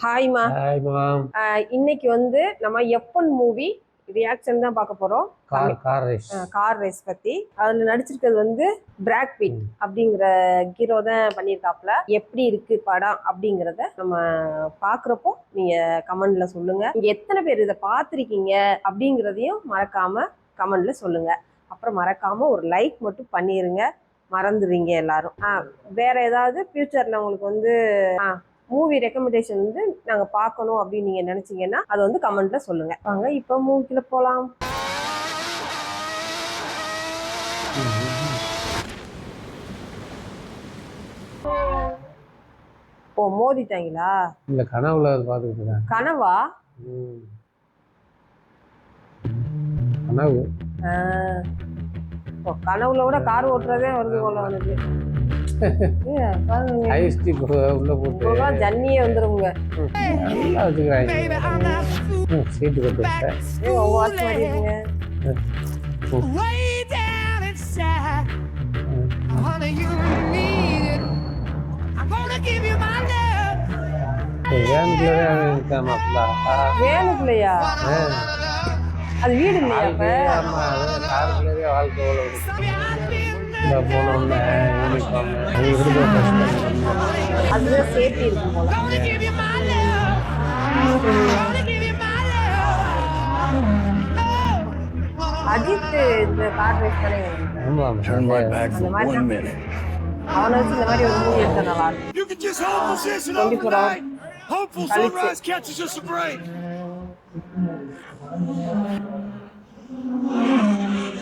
ஹாய்மா. Hi ma'am. இன்னைக்கு வந்து நம்ம எஃப்1 மூவி ரியாக்ஷன் தான் பார்க்க போறோம். கார் ரேஸ் பத்தி. அதுல நடிச்சிருக்கிறது வந்து பிராட் பிட் அப்படிங்கிற ஹீரோ தான் பண்ணியிருக்காப்ல. எப்படி இருக்கு படம் அப்படிங்கிறத நம்ம பாக்குறப்போ நீங்க கமெண்ட்ல சொல்லுங்க. நீங்க எத்தனை பேர் இதை பார்த்துருக்கீங்க அப்படிங்கிறதையும் மறக்காம கமெண்ட்ல சொல்லுங்க. அப்புறம் மறக்காம ஒரு லைக் மட்டும் பண்ணிருங்க, மறந்துடுவீங்க எல்லாரும். வேற ஏதாவது ஃபியூச்சர்ல உங்களுக்கு வந்து மூவி ரெக்கமெண்டேஷன் வந்து நாங்க பார்க்கணும் அப்படின்னு நீங்க நினைச்சீங்கன்னா அதை வந்து கமெண்ட்ல சொல்லுங்க. வாங்க இப்போ மூவிக்குள்ள போலாம். ஓ, மோதிட்டாங்களா? இல்ல, கனவுல பாத்துக்கிட்டு இருக்கேன். கனவா? கனவு. கனவுல விட கார் ஓட்டுறதே வருது போல அவனுக்கு. உள்ள போட்டு ஜன்னியே வந்துருங்க. சீட்டு கட்டு வேனுக்குள்ளையா? அது வீடு இல்லையா? வாழ்க்கை அதுதான் சேஃப்டி இருக்கும் போல. அஜித் இந்த கார் ரேஸ் தானே. அவனை வச்சு இந்த மாதிரி ஒரு மூவி எடுத்தா நல்லா இருக்கும்.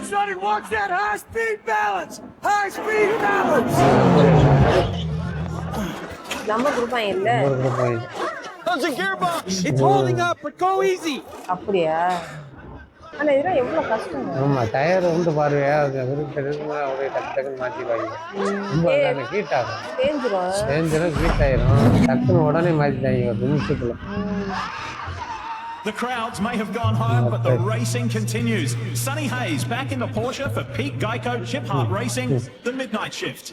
Son, it works at high speed balance. High speed balance. நம்ம குரூப்பாய் இல்ல. How's the gearbox? It's holding up, but go easy. அப்படியே. ஆனா இதெல்லாம் எவ்வளவு கஷ்டம். ஆமா, டயர் வந்து பாருங்க, அது விருப்பம் அப்படியே டக்குன்னு மாத்திடுவாங்க. ரொம்ப ஹீட் ஆகும். தேஞ்சிரும் ஹீட் ஆயிரும். டக்குன்னு உடனே மாத்திட்டாங்க ஒரு நிமிஷத்துல. The crowds may have gone home, but the racing continues. Sonny Hayes back in the Porsche for Pete Geico Chip Hart Racing, the midnight shift.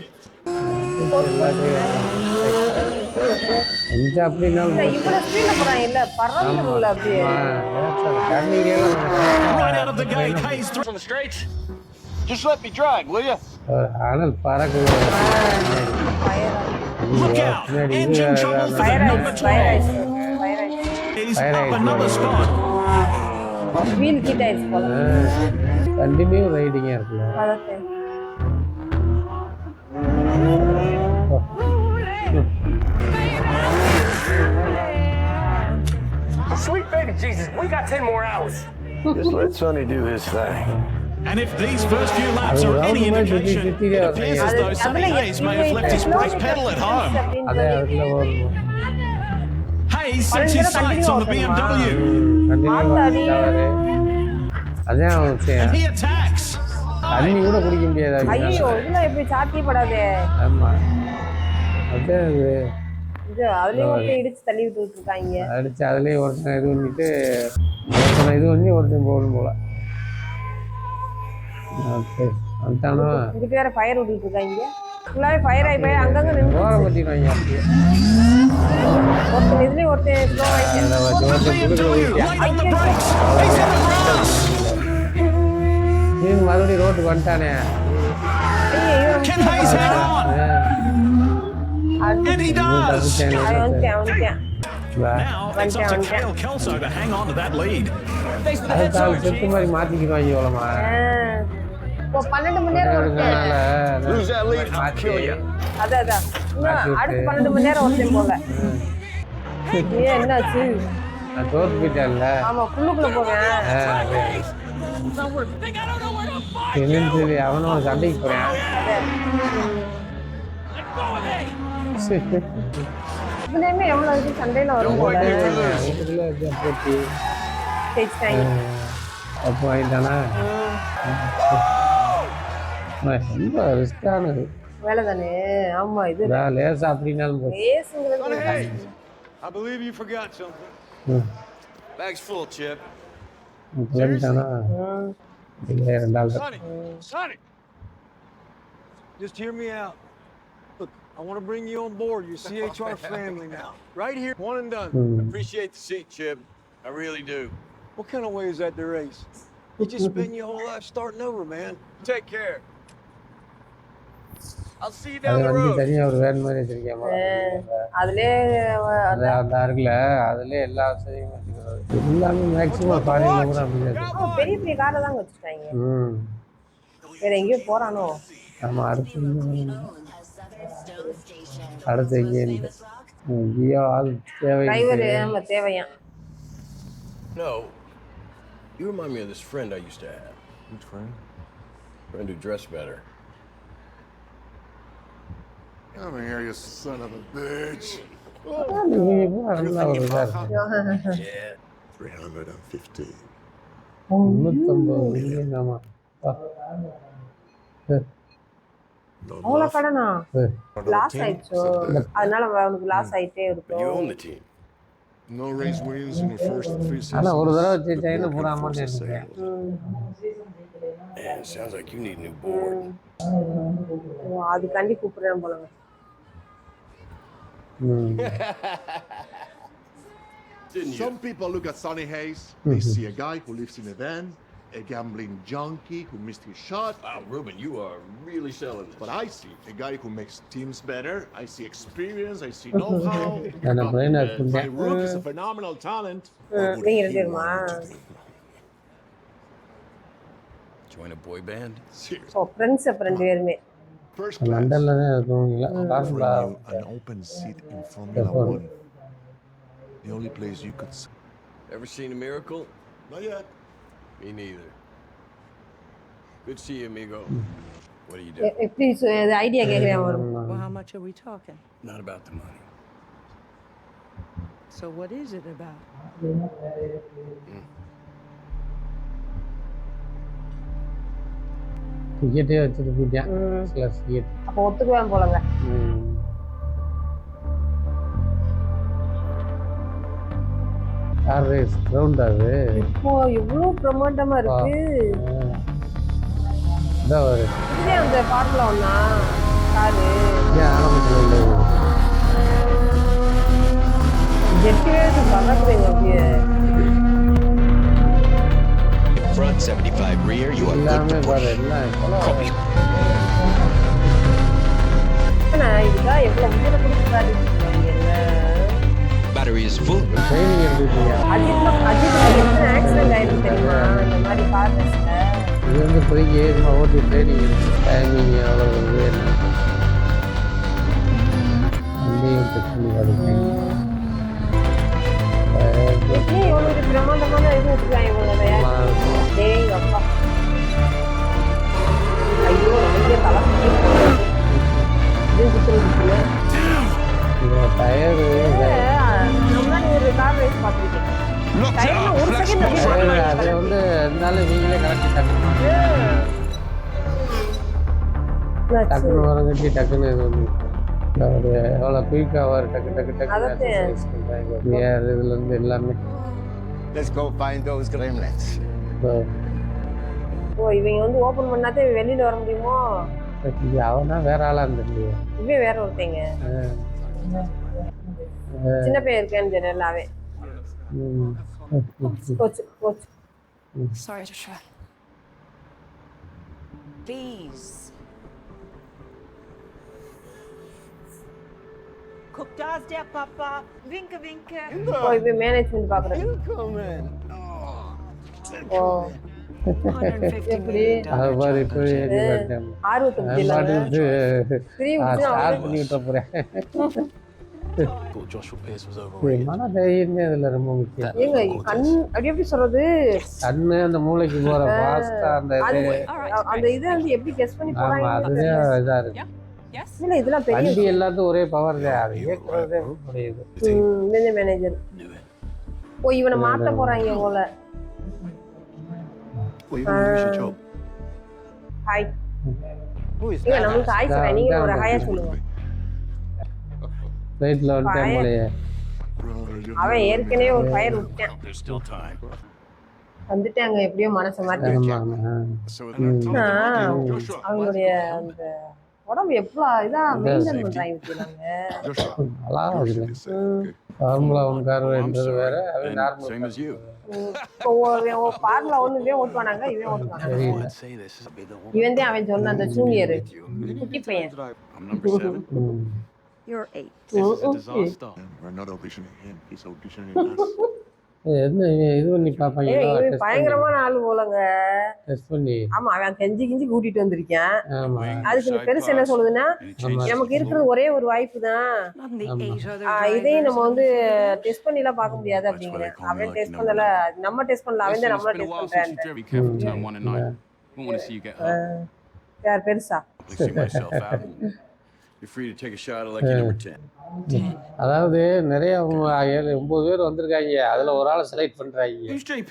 Right out of the gate, Hayes through on the straights. Just let me drive, will you? Look out! Engine trouble for the number 12. Up another spot. Wheel kit is போல. Continue riding இருக்குல. அதே. Sweet baby Jesus, we got 10 more hours. Just let Sonny do his thing. And if these first few laps are any indication, it appears as though Sonny Hayes may have left his brake pedal at home. Hayes sets his sights on the BMW. And he attacks. தண்ணி கூட குடிக்க முடியாது. ஐயோ, இதெல்லாம் எப்படி சாத்தியப்படாதே. ஆமா. அது அதுலயே ஒருத்தன் இடிச்சு தள்ளி விட்டு இருக்காங்க. அடிச்சு அதுலயே ஒருத்தன் இது பண்ணிட்டு இது பண்ணி ஒருத்தன் போகணும் போல. ஓகே, அந்தானோ இங்க வேற ஃபயர் விட்டுட்டு இருக்காங்க. ஃபுல்லாவே ஃபயர் ஆயி போய் அங்கங்க நின்னு ஓர பத்திறாங்க அப்படியே. ஒருத்தன் இதுலயே ஒருத்தன் ஸ்லோ ஆயிடுச்சு. நீ மறுபடியும் ரோட்டுக்கு வந்துட்டானே. Can Hayes hang on? And he does. Now it's up to Kale Kelso to hang on to that lead. செத்து மாதிரி மாத்திக்கிறாங்க இவ்வளமா. இப்போ 12 மணி நேரம் ஓடுறதுனால Lose that lead, I'll kill you. அதான் அடுத்து 12 மணி நேரம் ஓடுறேன் போல. என்னாச்சு? நான் தோத்து போயிட்டேன்ல. ஆமா, குள்ளுக்குள்ள போவேன். என்னன்னு அவனோட சண்டைக்கு போறேன். இவனே எவ்வளவு இருக்கு சண்டையில வரும் போல. போட்டி ஜெயிச்சிட்டாங்க. அப்போ ஆயிட்டானா? ரொம்ப ரிஸ்கானது வேலை தானே. ஆமா, இது லேசா அப்படின்னாலும் I believe you forgot something. Bag's full, Chip. Sonny, just hear me out. Look, I want to bring you on board your CHR family now. Right here, one and done. Appreciate the seat, Chip. I really do. What kind of way is that to race? You just spend your whole life starting over, man. Take care. I'll see you அது down the வந்து road. தனியாக ஒரு van மாதிரி வச்சிருக்கேன் அதுலயே அது அந்த இருக்குல்ல அதுலேயே எல்லா வசதியும் வச்சுக்கிறது எல்லாமே மேக்ஸிமம் ஃபாரின்ல கூட அப்படி இருக்கு. பெரிய பெரிய காரை தாங்க வச்சுருக்காங்க. ம் வேற எங்கேயோ போறானோ? ஆமாம் அடுத்து எங்கேயோ ஆள் தேவை. டிரைவர் நம்ம தேவையா? No. You remind me of this friend I used to have. Which friend? Friend who dressed better. Come here, you son of a bitch. நல்லா ஒரு இதாக இருக்கு. Yeah. 350. 350 மில்லியன். ஆமாம் அவ்வளோ கடனா? லாஸ் ஆயிடுச்சோ? அதனால அவனுக்கு லாஸ் ஆயிட்டே But you இருக்கும். own the team. No race wins in your first 3 seasons. ஆனால் ஒரு தடவை ஜெயிச்சாங்கன்னா பூரா அமௌண்ட் எடுத்துக்கிறேன். Man, sounds like you need a new board. அதுக்காண்டி கூப்பிடுறேன் போலங்க. Didn't you? Some people look at Sonny Hayes, they see a guy who lives in a van, a gambling junkie who missed his shot. Wow, Ruben, you are really selling this. But I see a guy who makes teams better. I see experience. I see know-how. நான் brain My இருக்குண்டேன். rook is a phenomenal talent. நீங்க இருந்துருமா? Join a boy band? Seriously. ஓ friends அப்ப 2 பேருமே. First class. லண்டனில் தான் இருக்கவங்களா formula Offering you an open seat in Formula F1. 1. The only place you could see. Ever seen a miracle? Not yet. Me neither. Good to see you, amigo. What do you do? எப்படி idea கேக்குறேன் வரும். Well, how much are we talking? Not about the money. So what is it about? டிக்கெட்டே வச்சுட்டு போயிட்டேன். சில ticket. அப்போ ஒத்துக்குவேன் போலங்க. Car race ground அது. இப்போ இவ்வளவு பிரமாண்டமா இருக்கு. இதான் ஒரு இதுவே அந்த ஃபார்முலா 1 காரு. ஆரம்பத்தில் உள்ளது. ஜெட் ரேஸ் பறக்குதுங்க அப்படியே. Front 75 rear, you are good எல்லாமே to பாரு push. எல்லாம் ஆனா இதுதான் எவ்வளவு தூரம் கொடுக்குறாரு. Battery is full. ட்ரைனிங் எடுத்துக்கிட்டீங்க. அஜித் எத்தனை ஆக்சிடென்ட் ஆயிருக்கு தெரியுமா இந்த மாதிரி கார் ரேஸ்ல? இது வந்து இப்போதைக்கு ஏமா ஓட்டி ட்ரைனிங் எடுத்து டைமிங் எவ்வளோ வேணும் வண்டியும் செக் பண்ணி பார்த்துக்கேன். எப்படி இவனுக்கு பிரமாண்டமான இது வச்சுருக்காங்க இவங்களோட. டேய் அப்பா, ஐயோ நமக்கே தலை சுத்தி போகுது. இது சுற்றுல இதோட டயரு முன்னாடி ஒரு கார் ரேஸ் பார்த்துருக்கேன். டயர்ல ஒரு செகண்ட் அதை வந்து இருந்தாலும் நீங்களே கரெக்டாக டக்குன்னு வர கட்டி டக்குன்னு இது வந்து ஒரு எவ்வளோ குயிக்காக வர டக்கு டக்கு டக்கு எக்ஸசைஸ் பண்ணுறாங்க. ஏர் இதுலேருந்து எல்லாமே. Let's go find those gremlins. ஓ இவங்க வந்து ஓபன் பண்ணாதே வெளியில வர முடியுமோ? அவனா வேற ஆளாக இருந்துருக்கு. இவன் வேற ஒருத்தங்க சின்ன பையன் இருக்கேன்னு தெரியலாவே. கோச்சு கோச்சு. Sorry, Joshua. Please. Guck, da ist der Papa. Winke, winke. ஓ இவன் மேனேஜ்மெண்ட் பாக்குறேன். Come in. ஓ 150 எப்படி? அதை பாரு இப்போ ஆர்வத்தை இல்லாம ஸ்டார்ட் பண்ணி விட்ட போகிறேன். Thought Joshua Pierce was overrated. மன தைரியமே இதில் ரொம்ப முக்கியம். ஏங்க கண் அப்படி எப்படி சொல்றது? கண்ணு அந்த மூளைக்கு போகிற ஃபாஸ்ட்டாக அந்த அது இது. அந்த இதை வந்து எப்படி கெஸ் பண்ணி ஆமாம் போறாங்க? அதுதான் இதாக இருக்கு. இல்ல இதெல்லாம் பெரிய வண்டி எல்லாத்துக்கும் ஒரே பவர் தான். அது இயக்குறதே முடியுது. இந்த மேனேஜர். ஓ இவனை மாத்த போறாங்க போல. Well, you don't lose your job. Hi. Who is ஏங்க that? நமக்கு ஹாய் சொல்றேன். நீங்க ஒரு ஹாயா சொல்லுங்க. ஃப்ளைட்டில் வந்துட்டேன் போலையே. Brother, you're அவன் not ஏற்கனவே ஒரு ஃபயர் விட்டான். There's still time. வந்துட்டாங்க எப்படியோ மனசை மாத்தி. ஆமாம். So it's not அவங்களுடைய அந்த உடம்பு எவ்வளோ இதாக மெயின்டைன் பண்ணுறாங்க வச்சுக்கலாங்க. Joshua, நல்லா yours இருக்குல்ல. should be safe. Okay. Formula 1 car I'm என்றது sorry. வேற, அது And normal same as you. இப்போ பார்ல ஒன்று இவன் ஓட்டுவானாங்க, இவன் ஓட்டுவாங்க. தெரியல. Let's say this is a bit of இவன் தான் அவன் சொன்ன அந்த ஜூனியர் with you. குட்டி பையன். I'm number 7. You're 8. This is a disaster. And we're not auditioning him. He's auditioning us. என்ன இவன் இது பண்ணி பார்ப்பாங்க, இவன் பயங்கரமான ஆளு போலங்க. டெஸ்ட் பண்ணி. ஆமா, அவன் கெஞ்சி கிஞ்சி கூட்டிட்டு வந்திருக்கேன். ஆமா. அதுக்கு இந்த பெருசு என்ன சொல்லுதுன்னா, And it changes நமக்கு the இருக்கிறது ஒரே ஒரு வாய்ப்பு தான், Not in the 8 other இதையும் நம்ம drivers. வந்து டெஸ்ட் பண்ணிலாம் பார்க்க முடியாது அப்படிங்கிறேன். அவன் டெஸ்ட் பண்ணல, நம்ம டெஸ்ட் பண்ணல, அவன் தான் நம்மள டெஸ்ட் பண்றான். Be careful turn 1 and 9. Won't want to see you get hurt. யார் பெருசா? I'll see myself out. You're free to take a shot at like you're number 10. அதாவது நிறைய 9 பேர் வந்திருக்காங்க, அதுல ஒரு ஆளை செலக்ட் பண்றாங்க. Who's JP?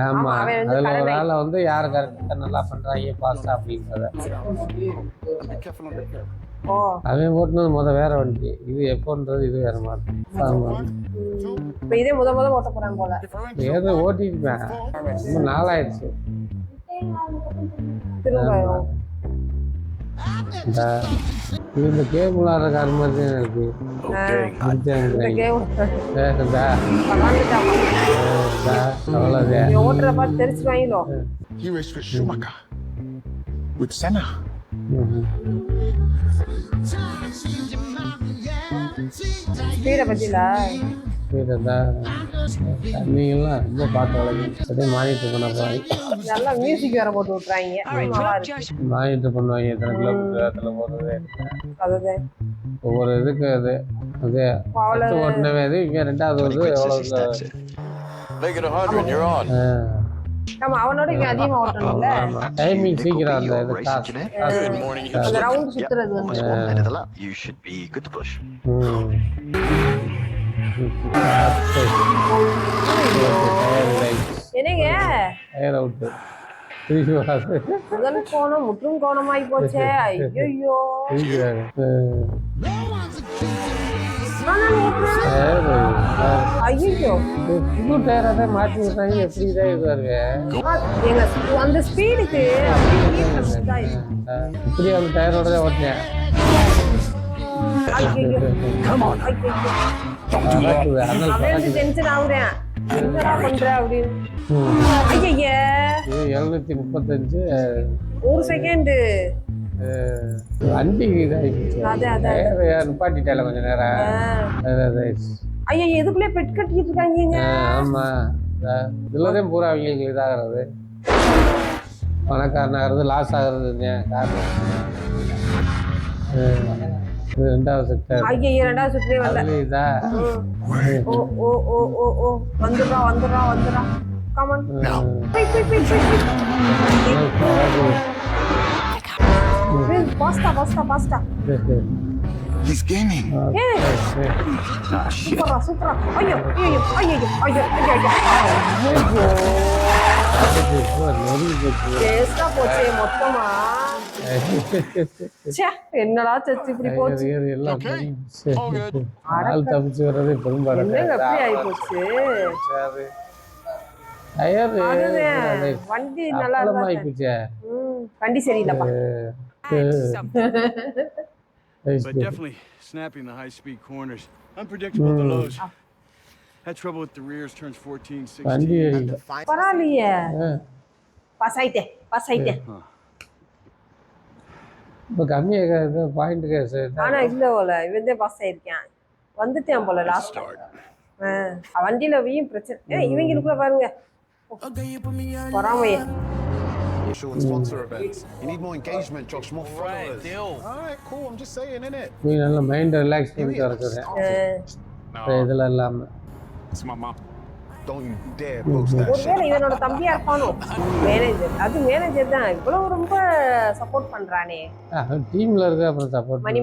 ஆமா, அவன் வந்து அதுல ஒரு கடனை- ஆளை வந்து யார் கரெக்டா நல்லா பண்றாங்க பாஸ்டா அப்படிங்கிறத. Be careful on the curb. ஓ, அவன் ஓட்டுனது வேற வண்டி, இது எப்போன்றது இது வேற மாதிரி. ஆமா, இப்ப இதே முத ஓட்ட போறான் போல. ஏதோ ஓட்டிருப்பேன், ரொம்ப நாளாயிடுச்சு. திரும்ப இது இந்த கேபிள் ஆடுற கார் மாதிரி தான் இருக்கு. Okay. இந்த கேம் அவ்வளோதான். ஓட்டுறத பார்த்து தெரிச்சுவாங்களோ. He raced with Schumacher. With Senna. ஸ்பீடை பத்தில நீங்களாம் ரொம்ப பார்த்து வளர்க்கு அப்படியே மானிட்டர் பண்ண போவாங்க. நல்லா மியூசிக் வேற போட்டு விட்டுறாங்க. நல்லா இருக்கு. மானிட்டர் பண்ணுவாங்க, எத்தனை கிலோமீட்டர் அதில் போகிறது, அதுதான் ஒவ்வொரு இதுக்கு அது அது அவ்வளோ ஓட்டினவே அது இங்கே ரெண்டாவது 20 வந்து quid எவ்வளோ sissy, that's it. Make it 100, you're on. ஆமா, அவனோட இங்க அதிகமா ஓட்டணும்ல. டைமிங் சீக்கிரம் அந்த இது Racing காசு. engineer. Good morning, அந்த Houston. ரவுண்ட் சுத்துறது வந்து Almost 1 minute of the lap. You should be good to push. என்னங்க டயர் அவுட்டு திருப்பி வராது. முதல் கோணம் முற்றும் கோணமாயி போச்சே. ஐயோ திருப்பிறாரு. ஐயோ புது டயரை மாற்றி விட்டாங்க, எப்படி இதாக இதுவாருங்க. எங்க அந்த ஸ்பீடுக்கு இப்படி அந்த டயரோட தான் ஓட்டினேன். டென்ஷன் ஆகுறேன், என்னடா பண்ற அப்படின்னு. ஐயா 735 ஒரு செகண்ட் வண்டி இதாகிடுச்சு. நிப்பாட்டிட்டால கொஞ்ச நேரம். ஐயா எதுக்குள்ளே பெட் கட்டிட்டு இருக்காங்க. ஆமா, இதுலதான் பூரா அவங்களுக்கு இதாகிறது, பணக்காரனாகிறது, லாஸ் ஆகுறது காரணம். இது ரெண்டாவது செக்டர். ஐயா ரெண்டாவது சுற்றுலயே வரல. இதா ஓ ஓ ஓ ஓ ஓ வந்துடுறா கமன். பாஸ்டா He's gaining. சூப்பரா ஐயோ டேஸ்டா போச்சே மொத்தமா. என்னடா சச்சு இப்படி போச்சு. ஆள் தப்பிச்சு வர்றது பெரும்பாடு. என்னங்க எப்படி ஆகி போச்சு. வண்டி நல்லா ஆயிப்போச்சே. வண்டி சரியில்லப்பா. But definitely snappy in the high-speed corners. Unpredictable at the lows. Had trouble with the rears, turns 14, 16. வண்டி பரவாயில்லையே, பாஸ் ஆயிட்டேன். இப்போ கம்மியாக பாயிண்ட் கேஸ். ஆனா இல்ல போல இவன் தான் பாஸ் ஆயிருக்கான். வந்துட்டேன் போல லாஸ்ட். வண்டியில வீயும் பிரச்சனை. இவங்களுக்குள்ள பாருங்க பொறாமையே. Show and sponsor events. You need more engagement, Josh. More followers. Deal. All right, cool. I'm just saying, innit? நீ நல்ல மைண்ட் ரிலாக்ஸ் பண்ணிட்டு இருக்கிறேன் இதில் இல்லாமல். It's my mom. Don't you dare post that shit. ஒருவேளை இவனோட தம்பியா இருப்பானோ மேனேஜர். அது மேனேஜர் தான் இவ்வளவு ரொம்ப சப்போர்ட் பண்றானே. டீம்ல இருக்க அப்புறம் சப்போர்ட் மணி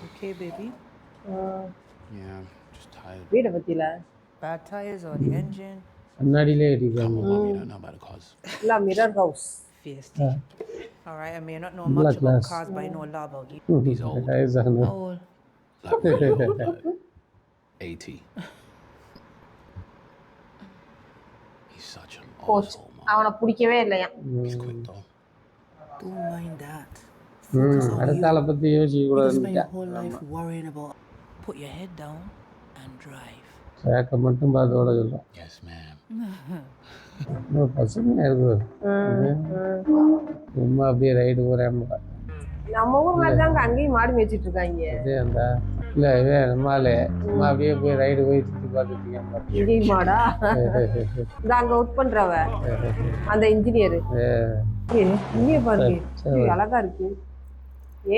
Okay, baby. Yeah, just tired. வீட பத்தில Bad tires or the engine? முன்னாடியிலே அடிக்காம. Mom, you don't know about the cause. இல்ல mirror house. Fiesta. All right, I may not know Black much about glass. cars, but I know a lot about you. He's old. How old? Like 80. He's such an coach asshole, Mom. அவனை பிடிக்கவே இல்லையா. He's quick though. Don't mind that. Focus on அடுத்த you. ஆளை பற்றி You யோசிக்கக்கூடாதுன்னு spend your whole life worrying about. Put your head down and drive. சேக்கை மட்டும் பார்த்து ஓட சொல்லும். Yes, ma'am. பசுமையாக இருக்குது. சும்மா அப்படியே ரைடு போகிறேன். நம்ம ஊர் மாதிரி தாங்க அங்கேயும் மாடு மேய்ச்சிட்டு இருக்காங்க. அதே அந்த இல்லை இவன் நம்மாலே சும்மா அப்படியே போய் ரைடு போய் சுற்றி பார்த்துட்டு இங்கேயும் மாடா இந்த அங்க ஒர்க் பண்றவ அந்த இன்ஜினியர் இங்கே பாருங்க இது அழகா இருக்கு.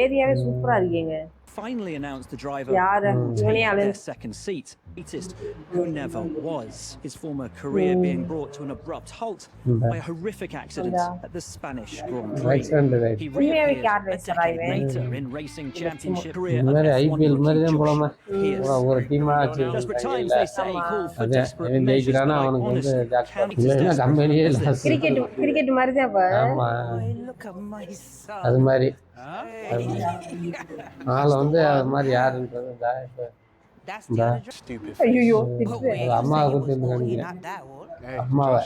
ஏரியாவே சூப்பரா இருக்கீங்க. Finally announced the driver யாரு இவனே their second seat. Latest who never was. His former career being brought to an abrupt halt by a horrific accident at the Spanish Grand Prix. He reappeared a decade later in racing championship career. IPL மாதிரி தான் போலாமா ஒரு டீமா Desperate times they say call for desperate measures. அவனுக்கு வந்து கம்பெனியே cricket மாதிரி தான். ஆமா Look at my son. அது மாதிரி ஆளை வந்து அது மாதிரி யாருன்றது That's the other driver. Stupid. ஐயோ அம்மாவை கொடுத்து நினைக்கிறேன். Not that old. Hey, அம்மாவை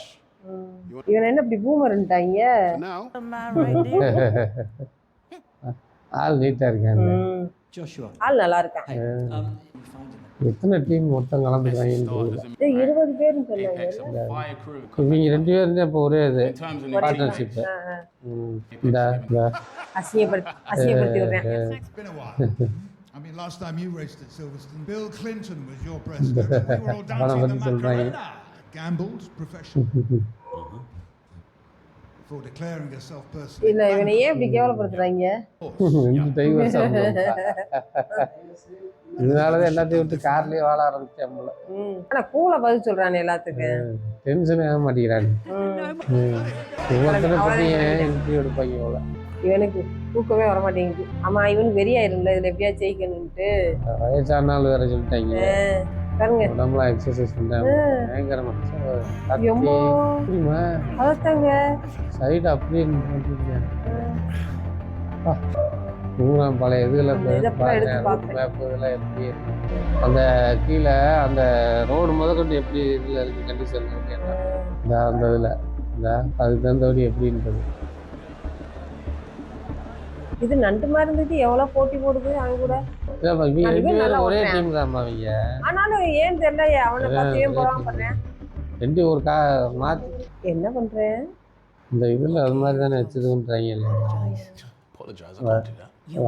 Josh, இவன் என்ன இப்படி பூமர்ன்ட்டாங்க. for now. The man right there. ஆள் நீட்டா இருக்காங்க. Joshua. ஆள் நல்லா இருக்கான். எத்தனை டீம் மொத்தம் கலந்துக்கிறாங்கன்னு தெரியல. 20 பேர்னு சொன்னாங்க. Apex of fire crew. இவங்க 2 பேரும் தான் இப்போ ஒரே இது In terms of பார்ட்னர்ஷிப். இந்த அசிங்கப்படுத்தி விடுறேன். It's been a while. I mean, last time you raced at Silverstone, Bill Clinton was your president. We were all dancing the Macarena. Gambled professionally. Before declaring yourself personally. இல்ல இவனை ஏன் இப்படி கேவலப்படுத்துறாங்க? 2 divorce இதனாலதான் எல்லாத்தையும் விட்டு கார்லயே வாழ ஆரம்பிச்சேன் போல. ஆனா கூல பதில் சொல்றானே எல்லாத்துக்கும். டென்ஷன் ஆக மாட்டேங்கிறானு. ஒவ்வொருத்தரை பத்தி இன்டர்வியூ எடுப்பாங்க போல. இவனுக்கு தூக்கமே வர மாட்டேங்குது. ஆமா இவனுக்கு வெறியாயிரும்ல இதுல எப்படியா ஜெயிக்கணும்ட்டு. வயசானாலும் வேற சொல்லிட்டாங்க. பாருங்க உடம்புலாம் எக்ஸசைஸ் பண்ணாங்க. பயங்கரமா எம்மோ அதத்தாங்க சைடு அப்படியே பண்ணிருக்கேன். பழைய இதுல இதெல்லாம் எப்படி இருக்கு அந்த கீழே அந்த ரோடு முதற்கொண்டு எப்படி இதுல இருக்கு கண்டிஷன் இந்த அந்த இதுல இந்த அதுக்கு தகுந்தபடி எப்படின்றது. இது நண்டு மாதிரி இருந்துட்டு எவ்வளவு போட்டி போடுது அவங்க கூட. ஒரே டீம் தான் அவங்க. ஆனாலும் ஏன் தெரியல அவனை பார்த்து ஏன் போறாம பண்றேன். 2 ஒரு மாத்தி என்ன பண்றேன் இந்த இதுல அது மாதிரி தானே வச்சதுன்றாங்க. Apologize, I can't do that.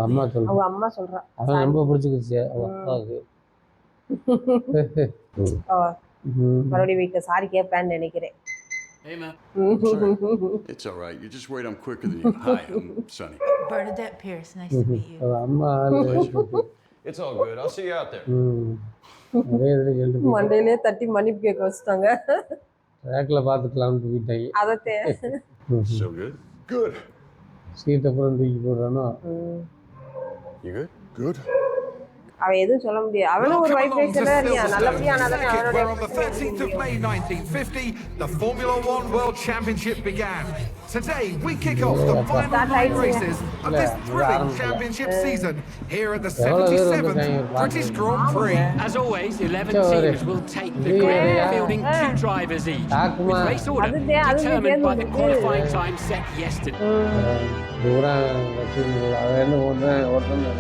அம்மா சொல்றேன். அவங்க அம்மா சொல்றா. அவன் ரொம்ப பிடிச்சிக்கிச்சு அவ அப்பாவுக்கு. மறுபடியும் வீட்டுல சாரி கேட்பேன்னு நினைக்கிறேன். Hey, man. Sorry. It's all right. You're just worried I'm quicker than you. Hi, I'm Sonny. Bernadette Pierce, nice to meet you. அம்மா It's all good. I'll see you out there. ஒரே இதுல சொல்லிட்டு மண்டையிலே தட்டி மன்னிப்பு கேட்க வச்சுட்டாங்க. ட்ராக்ல பாத்துக்கலாம்னு போயிட்டாங்க. அதத்தே So good? Good. சீட்டை அப்புறம் தூக்கி போடுறானோ. You good? Good. அவன் எதுவும் சொல்ல முடியாது. அவனும் ஒரு வைப்ரேஷன்ல இல்லையா நல்லபடியா ஆனாதானே Where on the அவனோட 13th of May 1950, the Formula One World Championship began. Today, we kick off the final 9 races of this thrilling championship season here at the 77th British Grand Prix. As always, 11 teams will take the grid, fielding 2 drivers each, with race order determined by the qualifying time set yesterday. தூரம் வச்சுருந்தோம். அவன் என்ன ஓட்டுறன்னு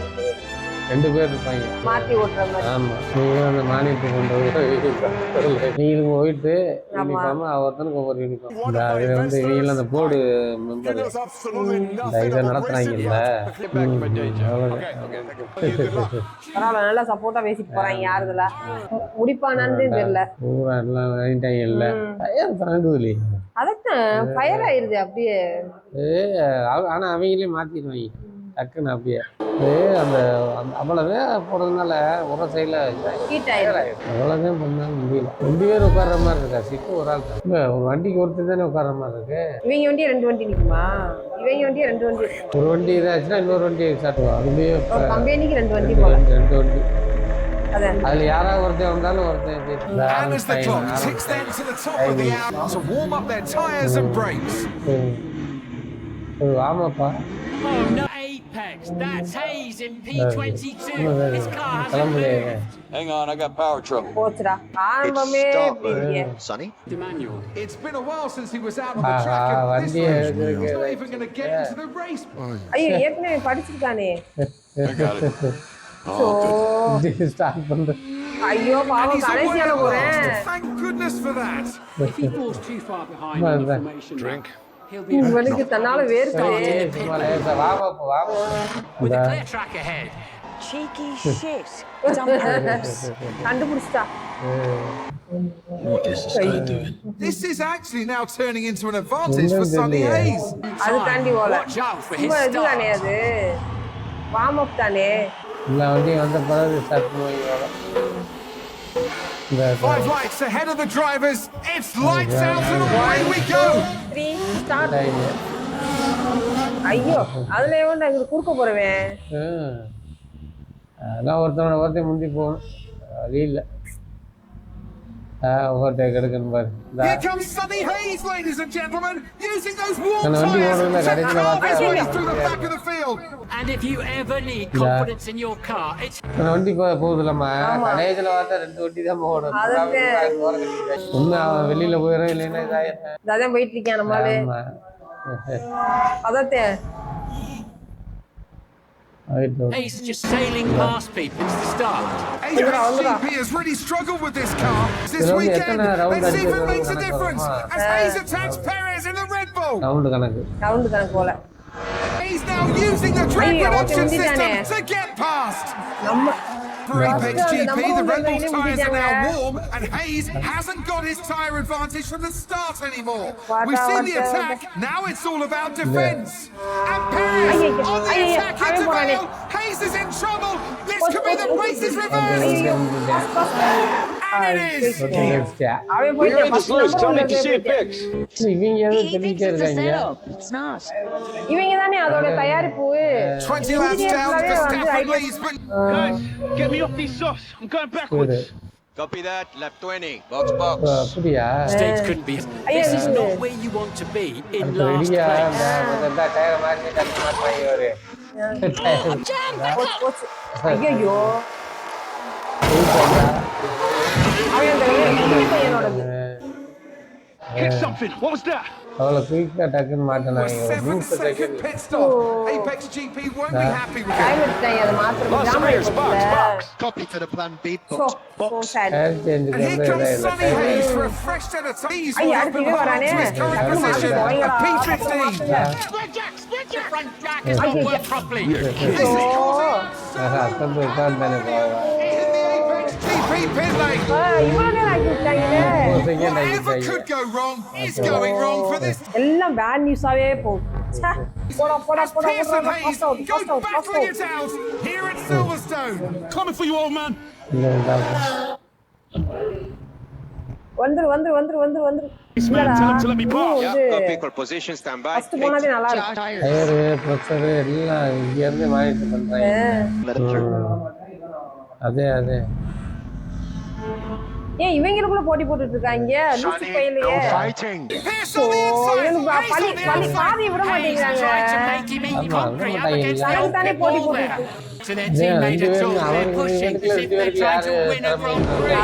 2 பேர் இருப்பாங்க மாத்தி ஓட்டுற மாதிரி. ஆமா நீங்களும் அந்த மானியத்தை கொண்டு நீங்களும் போயிட்டு யூனிஃபார்ம் ஒருத்தனுக்கு ஒவ்வொரு யூனிஃபார்ம். இதுல வந்து இவங்களும் அந்த போர்டு மெம்பர் இந்த இதை நடத்துறாங்கல்ல. பரவாயில்ல நல்லா சப்போர்ட்டா பேசிட்டு போறாங்க. யாருதுல முடிப்பானான்னு தெரியல. பூரா எல்லாம் வாங்கிட்டாங்க இல்ல ஏன் தாங்குது இல்லையா. அதத்தான் ஃபயர் ஆயிருது அப்படியே. ஆனா அவங்களே மாத்திடுவாங்க டக்குன்னு அப்படியே. அந்த அவ்வளவே போடுறதுனால ஒரு சைடில் ஹீட் ஆயிடும். அவ்வளோதான் பண்ணாலும் முடியல. 2 பேர் உட்கார்ற மாதிரி இருக்கா சீட்டு ஒரு ஆள் தான். இல்லை ஒரு வண்டிக்கு ஒருத்தர் தானே உட்கார்ற மாதிரி இருக்கு. இவங்க வண்டியே 2 வண்டி நிற்குமா? இவங்க வண்டியே 2 வண்டி. ஒரு வண்டி இதாச்சுன்னா இன்னொரு வண்டி சாட்டுவோம். அதுலேயே கம்பெனிக்கு 2 வண்டி போல. 2 வண்டி. அதான் அதில் யாராவது ஒருத்தர் வந்தாலும் ஒருத்தர் And as the clock ticks them to the top of the hour to warm up their tyres and brakes. ஆமாப்பா. Oh no, Apex! apex. That's Hayes in P22. His car has a கிளம்பலையே moved. Hang on, I got power trouble. போச்சுடா ஆரம்பமே இப்படி இருக்கே. Sonny? Emmanuel. It's been a while since he was out on the track, and this வண்டியை race எடுக்கிறதுக்கு he's not even going to get into the race. ஐயோ ஏற்கனவே படிச்சிருக்கானே. I got it. So start பண்றது. ஐயோ And பாவம் he's away கடைசியால at போறேன். last. Thank goodness for that. If he falls too far behind Well, in the that- formation, Drink. he'll be இவனுக்கு தன்னால வேர்க்குதே. சும்மா லேசா வாமா with a clear track ahead. Cheeky shit. It's on purpose. கண்டுபிடிச்சிட்டா. This is actually now turning into an advantage for Sonny Hayes. அது தாண்டி போல. Watch out for his சும்மா இதுதானே start. அது. வார்ம் அப் தானே. எல்லா வண்டியும் வந்த பிறகு ஸ்டார்ட் பண்ணுவாங்க. இந்த 5 lights ahead of the drivers. It's lights out and away we go. 3 start. ஐயோ அதுல எவன்டா இங்க குறுக்க போறவன். அதான் ஒருத்தன் முந்தி போகணும் வழி இல்லை. ஓவர்டேக் எடுக்கணும் பாரு. Here comes Sonny Hayes, ladies and gentlemen, using those warm அந்த வண்டி tyres ஓடுறதுல to கடைசியில் carve his way பார்த்தா through the back of the field. And if you ever need confidence in your car, it's அந்த வண்டி போகுதுலம்மா கடைசியில் பார்த்தா 2 வண்டி தான் போகணும். ஒன்று அவன் வெளியில போயிடும் இல்லைன்னா இதாயிரும். அதான் போயிட்டு இருக்கேன் நம்மளால. ஆமா. அதத்தே Hayes is just sailing past people. It's the start. HGP has really struggled with this car this weekend. Let's see if it makes a difference as Hayes attacks Perez in the Red Bull. Round கணக்கு போல. He's now using the track reduction system to get past. For Apex GP, the Red Bull tyres are now warm, and Hayes hasn't got his tyre advantage from the start anymore. We've seen the attack, now it's all about defence. And Perez on the attack into Vale. Hayes is in trouble. This could be the race's reverse. And it is. அவன் போயிட்டு இவங்க ஏதோ தெரிவிக்க இருக்காங்க. It's not. இவங்க தானே அதோட தயாரிப்பு. 20 laps down for Stefan Lees, but Get me off these softs. I'm going backwards. Copy that. Lap 20. Box. அப்படியா? Mistakes couldn't be. This is not where you want to be in last ரெடியா? place. Tyre மாற்றி டக்கு மாற்றுவாங்க ஒரு. ஐயோ Hit something. What was that? அவ்வளோ குயிக்காக டக்குன்னு a மாட்டினாங்க. 7-second pit stop. Apex GP won't be happy with time it. எடுத்தாங்க அதை மாத்திரம். Copy for the plan B. So sad. Tyre சேஞ்சுக்கு And here வந்து comes இதில் Sonny Hayes for a fresh set of Hayes will ஐயா, open அடுத்து the வரானே. to his current டக்குனு position மாத்து, of போய்யா. P15. Split your front jack is not working properly. அசந்து உட்காந்து போவா. In the Apex GP pit lane. இவ்வளவு நேரம் ஆக்கி விட்டாங்களே. Whatever could go wrong is going wrong for this. எல்லாம் பேட் நியூஸாவே போகுது. போடா போடா As போடா Pearson போடா Hayes பாஸ் goes out battling it out here at Silverstone. Coming for you, old man. வந்துரு இல்லடா Tell him to let me pass. Equal position. Stand by. First போனதே நல்லா இருக்கும். டயரு ப்ரெஷரு எல்லாம் இங்கேருந்து மானிட்டர் பண்ணுறாங்க. அதே ஏன் இவங்களுக்குள்ள போட்டி போட்டுட்டு இருக்காங்க லூசு பையலையே. Pearce on the inside. இவனுக்கு Hayes பள்ளி on the பள்ளி outside. பாதி விட Hayes is மாட்டேங்கிறாங்க. trying to make him eat concrete up against the old தானே pit போட்டி wall there. போட்டுட்டு To their teammate at all, they're pushing as if they're trying to win a Grand Prix.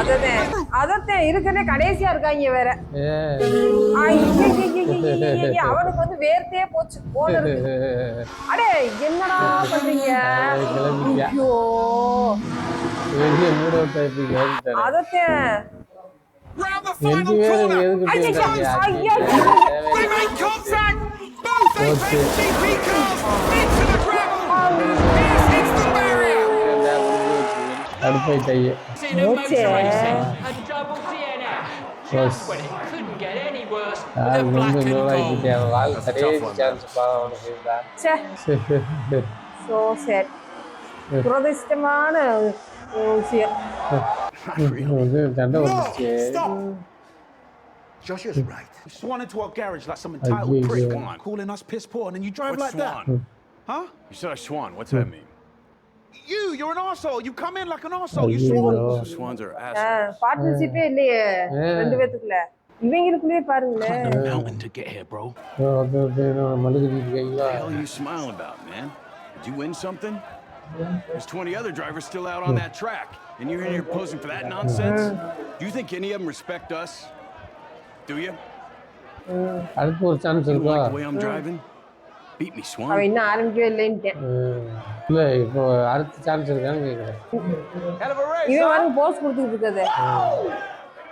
அதத்தே இருக்கனே கடைசியா இருக்காங்க வேற. அவனுக்கு வந்து வேர்த்தே போச்சு போன இருக்கு. அடே என்னடா பண்றீங்க? ஐயோ வெளியே மூட விட்டு அதத்தே Round the final corner. They make contact. Both Apex GP cars into the gravel. Pearce hits the barrier. அடுப்பாயிட்டாங்க. In a motor racing, a double DNF. Just when it couldn't get any worse with a black and gold. வாழ் கடைசி chance அவனுக்கு இருந்தா. So sad. துரதிர்ஷ்டமான விஷயம். சண்டை வந்துச்சு. Stop. Josh is right. You swan into our garage like some entitled yeah, prick. yeah. Come on. Calling us piss poor and then you drive What's like swan? that. Huh? You said I swan. What's that mean? You're an arsehole. You come in like an arsehole. You ஐயோ. swan. So swans are assholes. பார்ட்னர்ஷிப்பே இல்லையே ரெண்டு பேத்துக்குள்ள. இவங்களுக்குள்ளே பாருங்களேன். Mountain to get here, bro. மலுகுதிட்டு What கையா. the hell are you smiling about, man? Did you win something? There's 20 other drivers still out on that track, and you're in here posing for that nonsense? Do you think any of them respect us? Do you? அடுத்து ஒரு chance You இருக்கா? like the way I'm driving? Beat me, அவன் Swan. இன்னும் ஆரம்பிக்கவே இல்லைன்ட்டேன். இல்லை இப்போ அடுத்த chance இருக்கான்னு கேட்குறேன். இவன் வந்து போஸ் கொடுத்துட்டு இருக்குது.